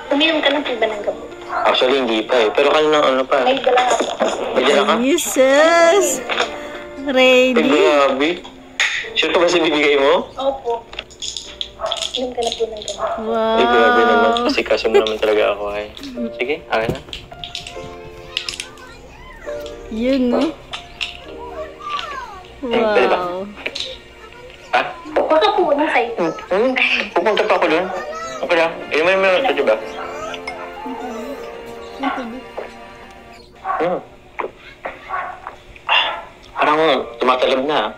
Uminom ka ng ba ng gamot? Actually, hindi pa eh. Pero kanina ano pa. May dala ka po. May dala ka? Jesus! Ay, Ready? grabe. Sure ka ba sa bibigay mo? Opo. Uminom ka na po ng gamot. Ay, grabe naman. Wow! Kasi kaso mo naman talaga ako ay. Sige, akin na. Yun, no? Pwede ba? Wow! Ha? Baka po ng sa'yo. Pupunta pa ako doon. Okay lang. Inuman mo naman ito, diba? Parang tumatalab na.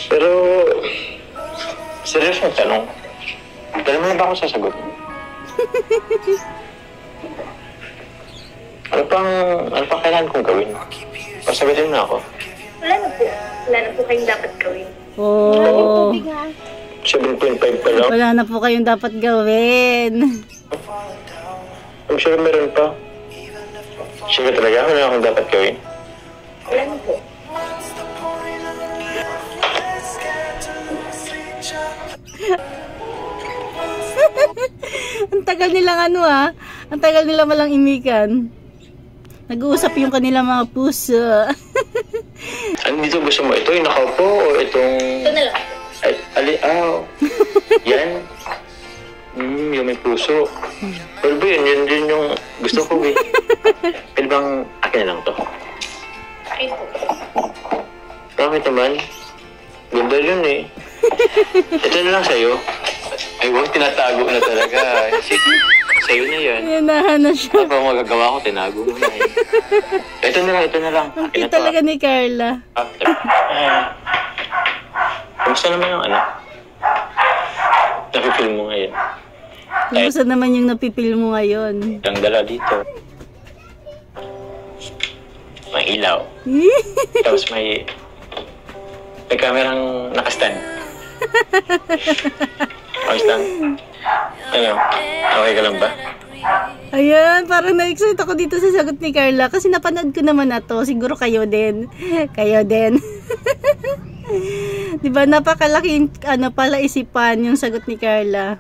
Pero, seryoso yung tanong. Dala mo na ba ako sasagot? Ano pang kailangan kong gawin? Pasagutin na ako. Wala na po. Wala na po kayong dapat gawin. Oh! 7.5 pa lang. Wala na po kayong dapat gawin. I'm sure meron pa. Sure talaga, wala akong dapat gawin. Wala na po. Ang tagal nilang ano ah. Ang tagal nila malang imikan. Nag-uusap yung kanilang mga puso. Ano dito gusto mo? Ito yung nakaupo o itong... Ito na lang. Yan. Yung may puso. Pero ba yun din yung gusto ko eh. Pwede bang akin na lang to? Akin po. Bakit naman? Ganda yun eh. Ito na lang sa'yo. Ay, wag, tinatago na talaga. Sige, sa'yo na yan. Yanahan na siya. Ano ba magagawa ko? Tinago mo na eh. Ito na lang. Ang Akin na cute to. talaga ni Carla. Kamusta naman yung ano? Napipil mo ngayon. Kumusta naman yung napipil mo ngayon? Ang dala dito. May ilaw. Tapos may kamerang nakastand. Ayos lang. Ano? Okay ka lang ba? Ayan, parang na-excite ako dito sa sagot ni Carla kasi napanood ko naman na to. Siguro kayo din. Kayo din. Diba, napakalaking ano pala isipan yung sagot ni Carla.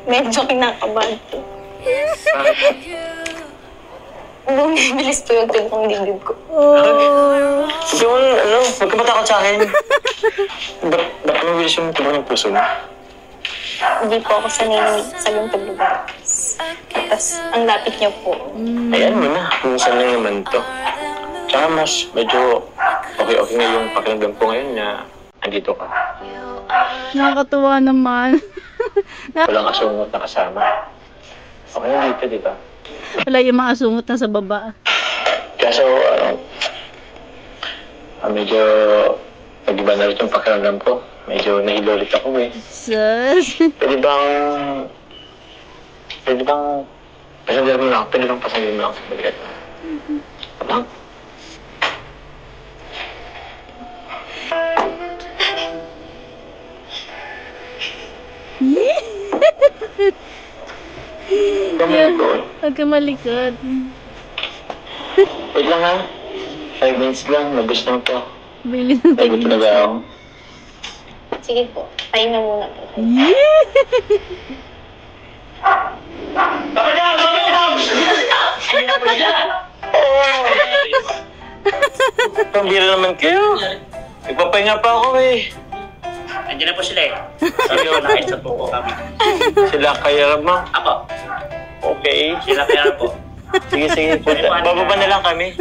Medyo kinakabahan po. Bumibilis po yung timpong dibdib ko. Oh. Yung ano, huwag ka matakot sa akin. Ba't mabilis yung tibok ng puso mo? Hindi po ako sanay sa gantong lugar. Tapos, ang lapit niyo po. Ayan mo na, minsan lang naman to. Tsaka mas medyo okay na yung pakiramdam ko ngayon na andito ka. Nakakatuwa naman. Walang asungot na kasama. Okay na dito, di ba? Wala yung mga sungot na sa baba. Kaso, medyo nag-iba na rin yung pakiramdam ko. Medyo nahilo ulit ako eh. Sus. Pwede bang pasagyan mo lang sa balikat? Lang? Huwag ka malikot. Wait lang ha. 5 minutes lang, nabos na po. Bilis na Nagot na ba ako? Sige po, pahinga muna po. Pambira naman kayo. Nagpapahinga pa ako eh. Andiyan na po sila eh. Sabi ko, nakaisap po kami. Sila kaya mo? Apo, Okay. sila kaya po. Sige, punta. Bababa na lang kami.